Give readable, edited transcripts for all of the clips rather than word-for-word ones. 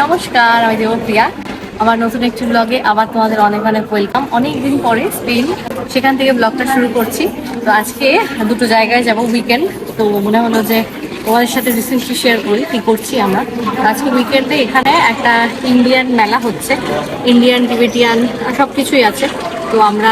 নমস্কার, আমি দেবপ্রিয়া। আমার নতুন একটি ব্লগে আবার তোমাদের অনেক অনেক ওয়েলকাম। অনেক দিন পরে স্পেন, সেখান থেকে ব্লগটা শুরু করছি। তো আজকে দুটো জায়গায় যাব উইকেন্ড। তো মনে হলো যে তোমাদের সাথে রিসেন্টলি শেয়ার করি কী করছি আমরা। আজকে উইকেন্ডে এখানে একটা ইন্ডিয়ান মেলা হচ্ছে, ইন্ডিয়ান টিবেটিয়ান সব কিছুই আছে। তো আমরা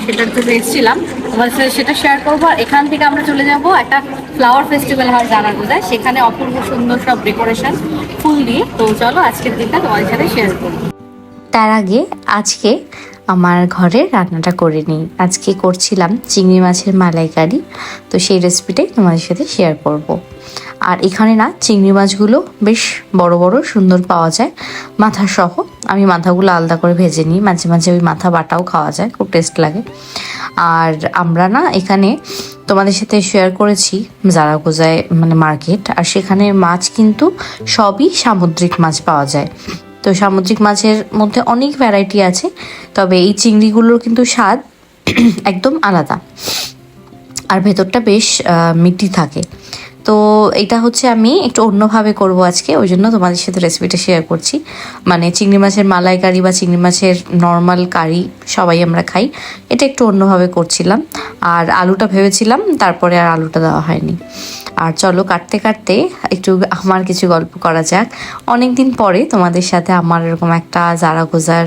সেটার জন্য এসেছিলাম, তোমাদের সাথে সেটা শেয়ার করবো। আর এখান থেকে আমরা চলে যাব একটা ফ্লাওয়ার ফেস্টিভ্যাল হয় জানার বোধহয়, সেখানে অপূর্ব সুন্দর সব ডেকোরেশন ফুল দিয়ে। তো চলো আজকের দিনটা তোমাদের সাথে শেয়ার করবো। তার আগে আজকে আমার ঘরে রান্নাটা করে নিই। আজকে করছিলাম চিংড়ি মাছের মালাইকারি, তো সেই রেসিপিটাই তোমাদের সাথে শেয়ার করব। আর এখানে না চিংড়ি মাছগুলো বেশ বড় বড় সুন্দর পাওয়া যায়, মাথা সহ। আমি মাথাগুলো আলাদা করে ভেজে নিই, মাঝে মাঝে ওই মাথা বাটাও খাওয়া যায়, খুব টেস্ট লাগে। আর আমরা না এখানে তোমাদের সাথে শেয়ার করেছি জারাগোজায় মানে মার্কেট, আর সেখানে মাছ কিন্তু সবই সামুদ্রিক মাছ পাওয়া যায়। তো সামুদ্রিক মাছের মধ্যে অনেক ভ্যারাইটি আছে, তবে এই চিংড়িগুলোর কিন্তু স্বাদ একদম আলাদা, আর ভেতরটা বেশ মিষ্টি থাকে। তো এটা হচ্ছে আমি একটু অন্যভাবে করব আজকে, ওই জন্য তোমাদের সাথে রেসিপিটা শেয়ার করছি। মানে চিংড়ি মাছের মালাইকারি বা চিংড়ি মাছের নর্মাল কারি সবাই আমরা খাই, এটা একটু অন্যভাবে করছিলাম। আর আলুটা ভেবেছিলাম, তারপরে আর আলুটা দেওয়া হয়নি। আর চলো কাটতে কাটতে একটু আমার কিছু গল্প করা যাক। অনেক দিন পরে তোমাদের সাথে আমার এরকম একটা জারাগোজার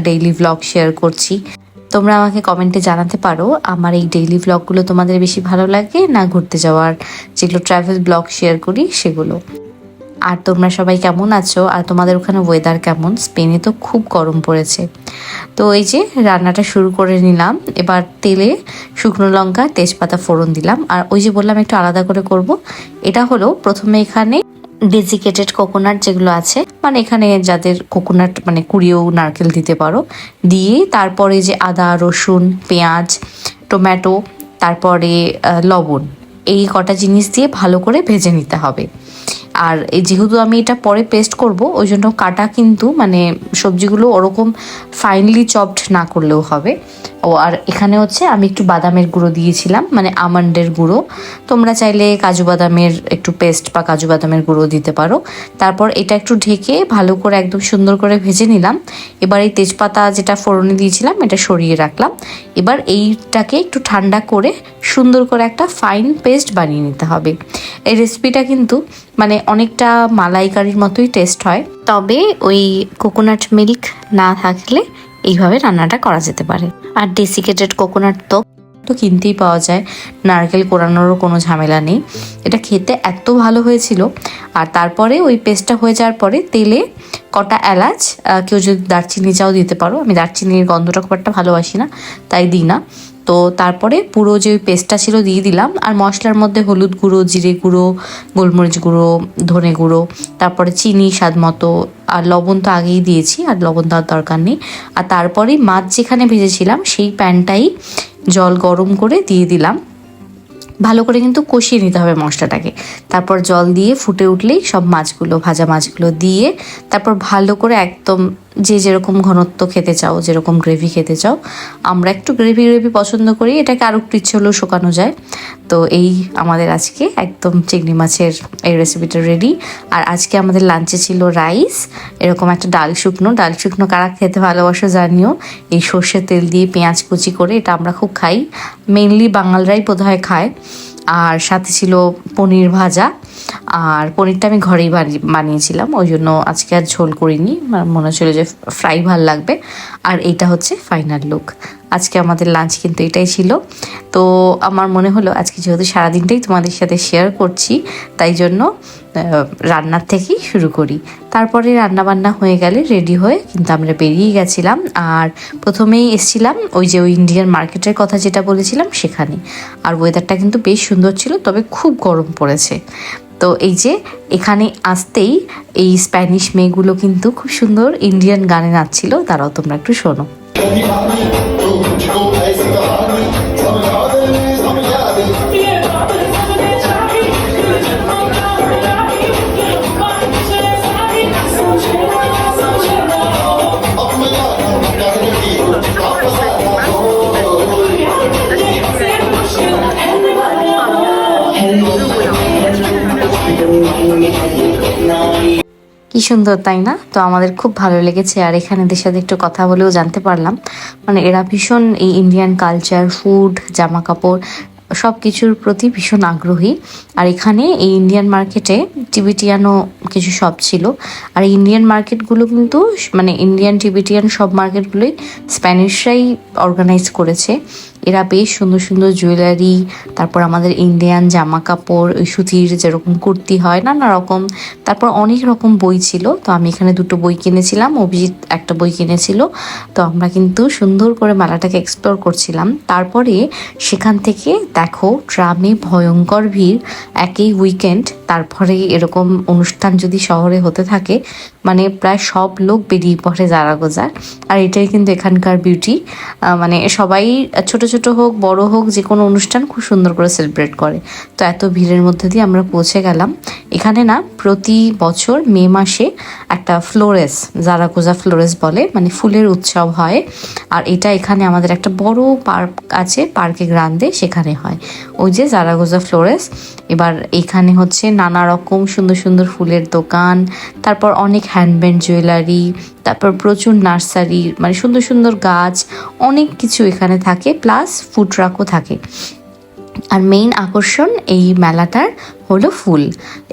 ডেইলি ভ্লগ শেয়ার করছি। তোমরা আমাকে কমেন্টে জানাতে পারো আমার এই ডেইলি ভ্লগগুলো তোমাদের বেশি ভালো লাগে না ঘুরতে যাওয়ার যেগুলো ট্রাভেল ব্লগ শেয়ার করি সেগুলো। আর তোমরা সবাই কেমন আছো, আর তোমাদের ওখানে ওয়েদার কেমন? স্পেনে তো খুব গরম পড়েছে। তো এই যে রান্নাটা শুরু করে নিলাম। এবার তেলে শুকনো লঙ্কা তেজপাতা ফোড়ন দিলাম। আর ওই যে বললাম একটু আলাদা করে করব, এটা হলো প্রথমে এখানে ডেজিকেটেড কোকোনাট যেগুলো আছে, মানে এখানে যাদের কোকোনাট মানে কুড়িয়েও নারকেল দিতে পারো, দিয়ে তারপরে যে আদা রসুন পেঁয়াজ টমেটো তারপরে লবণ, এই কটা জিনিস দিয়ে ভালো করে ভেজে নিতে হবে। আর এই যেহেতু আমি এটা পরে পেস্ট করব, ওই জন্য কাটা কিন্তু মানে সবজিগুলো ওরকম ফাইনলি চপড না করলেও হবে। আর এখানে হচ্ছে আমি একটু বাদামের গুঁড়ো দিয়েছিলাম, মানে আমন্ডের গুঁড়ো। তোমরা চাইলে কাজু বাদামের একটু পেস্ট বা কাজু বাদামের গুঁড়ো দিতে পারো। তারপর এটা একটু ঢেকে ভালো করে একদম সুন্দর করে ভেজে নিলাম। এবার এই তেজপাতা যেটা ফোড়নে দিয়েছিলাম এটা সরিয়ে রাখলাম। এবার এইটাকে একটু ঠান্ডা করে সুন্দর করে একটা ফাইন পেস্ট বানিয়ে নিতে হবে। এই রেসিপিটা কিন্তু মানে অনেকটা মালাইকারির মতোই টেস্ট হয়, তবে ওই কোকোনাট মিল্ক না থাকলে এইভাবে রান্নাটা করা যেতে পারে। আর ডেসিকেটেড কোকোনাট তো কিনতেই পাওয়া যায়, নারকেল কোরানোরও কোনো ঝামেলা নেই। এটা খেতে এত ভালো হয়েছিল। আর তারপরে ওই পেস্টটা হয়ে যাওয়ার পরে তেলে কটা এলাচ, কেউ যদি দারচিনি চাও দিতে পারো, আমি দারচিনির গন্ধটা খুব একটা ভালোবাসি না তাই দিই না। তো তারপরে পুরো যে ওই পেস্টটা ছিল দিয়ে দিলাম। আর মশলার মধ্যে হলুদ গুঁড়ো জিরে গুঁড়ো গোলমরিচ গুঁড়ো ধনে গুঁড়ো, তারপরে চিনি স্বাদ মতো, আর লবণ তো আগেই দিয়েছি, আর লবণ দেওয়ার দরকার নেই। আর তারপরে মাছ যেখানে ভেজেছিলাম সেই প্যানটাই জল গরম করে দিয়ে দিলাম। ভালো করে কিন্তু কষিয়ে নিতে হবে মশলাটাকে। তারপর জল দিয়ে ফুটে উঠলেই সব মাছগুলো ভাজা মাছগুলো দিয়ে তারপর ভালো করে একদম যে যেরকম ঘনত্ব খেতে চাও, যেরকম গ্রেভি খেতে চাও, আমরা একটু গ্রেভি গ্রেভি পছন্দ করি, এটাকে আরও একটু ইচ্ছে হলেও শুকানো যায়। তো এই আমাদের আজকে একদম চিংড়ি মাছের এই রেসিপিটা রেডি। আর আজকে আমাদের লাঞ্চে ছিল রাইস, এরকম একটা ডাল শুকনো কারা খেতে ভালোবাসো জানিও। এই সর্ষের তেল দিয়ে পেঁয়াজ কুচি করে, এটা আমরা খুব খাই, মেনলি বাঙালরাই বোধহয় খায়। আর সাথে ছিল পনির ভাজা, আর পনিরটা আমি ঘরেই বানিয়েছিলাম, ওই জন্য আজকে আর ঝোল করিনি, মনে হচ্ছিল যে ফ্রাই ভাল লাগবে। আর এইটা হচ্ছে ফাইনাল লুক। আজকে আমাদের লাঞ্চ কিন্তু এটাই ছিল। তো আমার মনে হলো আজকে যেহেতু সারাদিনটাই তোমাদের সাথে শেয়ার করছি, তাই জন্য রান্নার থেকেই শুরু করি। তারপরে রান্নাবান্না হয়ে গেলে রেডি হয়ে কিন্তু আমরা বেরিয়ে গেছিলাম। আর প্রথমেই এসেছিলাম ওই যে ওই ইন্ডিয়ান মার্কেটের কথা যেটা বলেছিলাম সেখানে। আর ওয়েদারটা কিন্তু বেশ সুন্দর ছিল, তবে খুব গরম পড়েছে। তো এই যে এখানে আসতেই এই স্প্যানিশ মেয়েগুলো কিন্তু খুব সুন্দর ইন্ডিয়ান গানে নাচছিল, তারাও তোমরা একটু শোনো। কি সুন্দর তাই না? তো আমাদের খুব ভালো লেগেছে। আর এখানে এদের সাথে একটু কথা বলেও জানতে পারলাম মানে এরা ভীষণ এই ইন্ডিয়ান কালচার, ফুড, জামা কাপড় সব কিছুর প্রতি ভীষণ আগ্রহী। আর এখানে এই ইন্ডিয়ান মার্কেটে টিবেটিয়ানও কিছু শপ ছিল। আর ইন্ডিয়ান মার্কেটগুলো কিন্তু মানে ইন্ডিয়ান টিবেটিয়ান সব মার্কেটগুলোই স্প্যানিশরাই অর্গানাইজ করেছে। এরা বেশ সুন্দর সুন্দর জুয়েলারি, তারপর আমাদের ইন্ডিয়ান জামা কাপড়, ওই সুতির যেরকম কুর্তি হয় নানা রকম, তারপর অনেক রকম বই ছিল। তো আমি এখানে দুটো বই কিনেছিলাম, অভিজিৎ একটা বই কিনেছিল। তো আমরা কিন্তু সুন্দর করে মেলাটাকে এক্সপ্লোর করছিলাম। তারপরে সেখান থেকে দেখো ট্রামে ভয়ঙ্কর ভিড়, একই উইকেন্ড, তারপরে এরকম অনুষ্ঠান যদি শহরে হতে থাকে মানে প্রায় সব লোক বেরিয়ে পড়ে জারাগোজার। আর এটাই কিন্তু এখানকার বিউটি, মানে সবাই ছোট ছোট হোক বড় হোক যে কোনো অনুষ্ঠান খুব সুন্দর করে সেলিব্রেট করে। তো এত ভিড়ের মধ্যে দিয়ে আমরা পৌঁছে গেলাম। এখানে না প্রতি বছর মে মাসে একটা ফ্লোরেস, জারাগোজা ফ্লোরেস বলে, মানে ফুলের উৎসব হয়। আর এটা এখানে আমাদের একটা বড় পার্ক আছে, পার্কে গ্রান্দে, সেখানে হয় ওই যে জারাগোজা ফ্লোরেস। এবার এখানে হচ্ছে নানা রকম সুন্দর সুন্দর ফুলের দোকান, তারপর অনেক হ্যান্ডমেড জুয়েলারি, তারপর প্রচুর নার্সারি, মানে সুন্দর সুন্দর গাছ, অনেক কিছু এখানে থাকে, প্লাস ফুড ট্রাকও থাকে। আর মেইন আকর্ষণ এই মেলাটার হলো ফুল।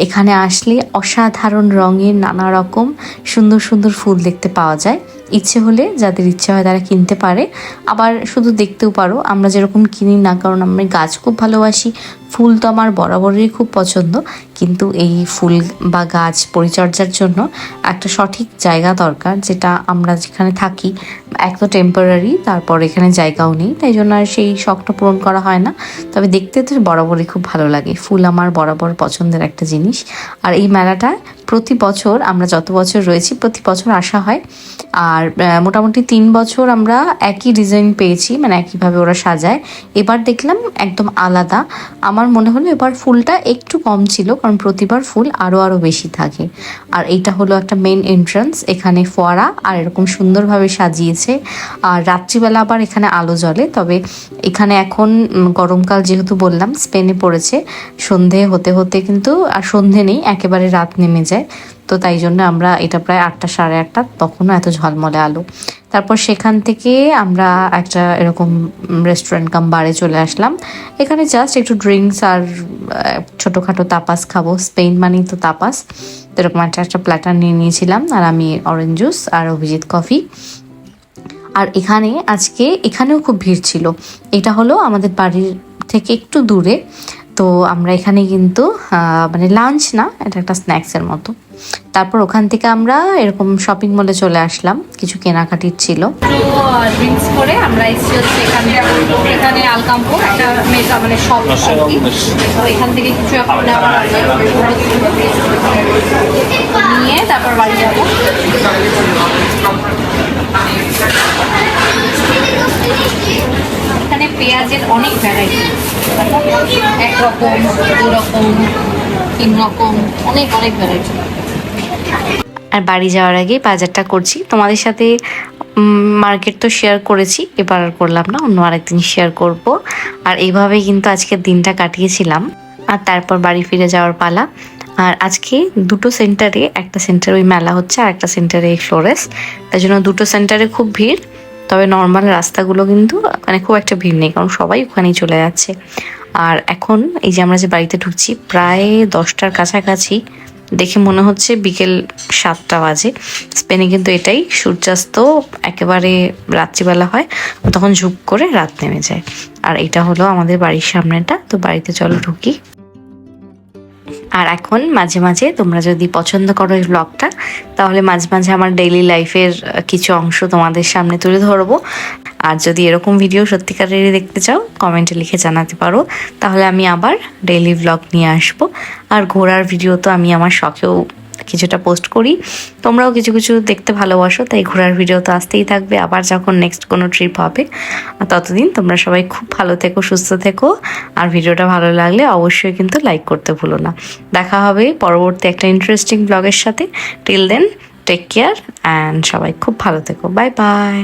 এখানে আসলে অসাধারণ রঙের নানা রকম সুন্দর সুন্দর ফুল দেখতে পাওয়া যায়। ইচ্ছে হলে যাদের ইচ্ছে হয় তারা কিনতে পারে, আবার শুধু দেখতেও পারো। আমরা যেরকম কিনি না, কারণ আমি গাছ খুব ভালোবাসি, ফুল তো আমার বরাবরই খুব পছন্দ, কিন্তু এই ফুল বা গাছ পরিচর্যার জন্য একটা সঠিক জায়গা দরকার, যেটা আমরা যেখানে থাকি এক তো টেম্পোরারি, তারপর এখানে জায়গাও নেই, তাই জন্য আর সেই শখটা পূরণ করা হয় না। তবে দেখতে তো বরাবরই খুব ভালো লাগে, ফুল আমার বরাবর পছন্দের একটা জিনিস। আর এই মেলাটা প্রতি বছর, আমরা যত বছর রয়েছি প্রতি বছর আসা হয়। আর মোটামুটি 3 বছর আমরা একই ডিজাইন পেয়েছি, মানে একইভাবে ওরা সাজায়। এবার দেখলাম একদম আলাদা। আমার মনে হলো এবার ফুলটা একটু কম ছিল, কারণ প্রতিবার ফুল আরও বেশি থাকে। আর এইটা হলো একটা মেন এন্ট্রান্স, এখানে ফোয়ারা আর এরকম সুন্দরভাবে সাজিয়েছে। আর রাত্রিবেলা আবার এখানে আলো জ্বলে। তবে এখানে এখন গরমকাল যেহেতু বললাম, স্পেনে পড়েছে, সন্ধে হতে হতে কিন্তু আর সন্ধে নেই, একেবারে রাত নেমে যায়। তো তাই জন্য আমরা, এটা প্রায় 8টা সাড়ে 8টা, তখনও এত ঝলমলে আলো। তারপর সেখান থেকে আমরা একটা এরকম রেস্টুরেন্ট কাম বারে চলে আসলাম। এখানে জাস্ট একটু ড্রিঙ্কস আর ছোটোখাটো তাপাস খাবো, স্পেন মানেই তো তাপাস। তো এরকম একটা প্ল্যাটার নিয়ে নিয়েছিলাম, আর আমি অরেঞ্জ জুস আর অভিজিৎ কফি। আর এখানেও খুব ভিড় ছিল। এটা হলো আমাদের বাড়ির থেকে একটু দূরে। তো আমরা এখানে কিন্তু মানে লাঞ্চ না, এটা একটা স্ন্যাক্সের মতো। তারপর ওখান থেকে আমরা এরকম শপিং মলে চলে আসলাম, কিছু কেনাকাটির ছিল। ড্রিঙ্কস করে আমরা এসেছি হচ্ছে এখানে আলকাম্পো একটা মেজা, মানে শপ আর কি। তো এখান থেকে কিছু এখন নেওয়ার আছে, নিয়ে তারপর বাড়ি যাবো। এখানে পেঁয়াজের অনেক ভ্যারাইটি, একরকম, দুরকম, 3 রকম, অনেক ভ্যারাইটি। আর বাড়ি যাওয়ার আগে বাজারটা করছি তোমাদের সাথে। মার্কেট তো শেয়ার করেছি, এবার আর করলাম না, অন্য আরেকদিন শেয়ার করব। আর এইভাবেই কিন্তু আজকের দিনটা কাটিয়েছিলাম। আর তারপর বাড়ি ফিরে যাওয়ার পালা। আর আজকে দুটো সেন্টারে, একটা সেন্টারে ওই মেলা হচ্ছে আর একটা সেন্টারে এই ফ্লোরেস, তাই জন্য দুটো সেন্টারে খুব ভিড়। তবে নর্মাল রাস্তাগুলো কিন্তু মানে খুব একটা ভিড় নেই, কারণ সবাই ওখানেই চলে যাচ্ছে। আর এখন এই যে আমরা যে বাড়িতে ঢুকছি প্রায় 10টার কাছাকাছি, দেখে মনে হচ্ছে বিকেল 7টা বাজে। স্পেনে কিন্তু এটাই, সূর্যাস্ত একেবারে রাত্রিবেলা হয়, তখন ঝুপ করে রাত নেমে যায়। আর এটা হলো আমাদের বাড়ির সামনেটা। তো বাড়িতে চলো ঢুকি। আর এখন মাঝে মাঝে তোমরা যদি পছন্দ করো এই ব্লগটা, তাহলে মাঝে মাঝে আমার ডেইলি লাইফের কিছু অংশ তোমাদের সামনে তুলে ধরবো। আর যদি এরকম ভিডিও সত্যিকারেরই দেখতে চাও, কমেন্টে লিখে জানাতে পারো, তাহলে আমি আবার ডেইলি ব্লগ নিয়ে আসবো। আর ঘোরার ভিডিও তো আমি আমার শখেও কিছুটা পোস্ট করি, তোমরাও কিছু কিছু দেখতে ভালোবাসো, তাই ঘোরার ভিডিও তো আসতেই থাকবে আবার যখন নেক্সট কোনো ট্রিপ হবে। ততদিন তোমরা সবাই খুব ভালো থেকো, সুস্থ থেকো। আর ভিডিওটা ভালো লাগলে অবশ্যই কিন্তু লাইক করতে ভুলো না। দেখা হবে পরবর্তী একটা ইন্টারেস্টিং ব্লগের সাথে। Till then take care and সবাই খুব ভালো থেকো। Bye by.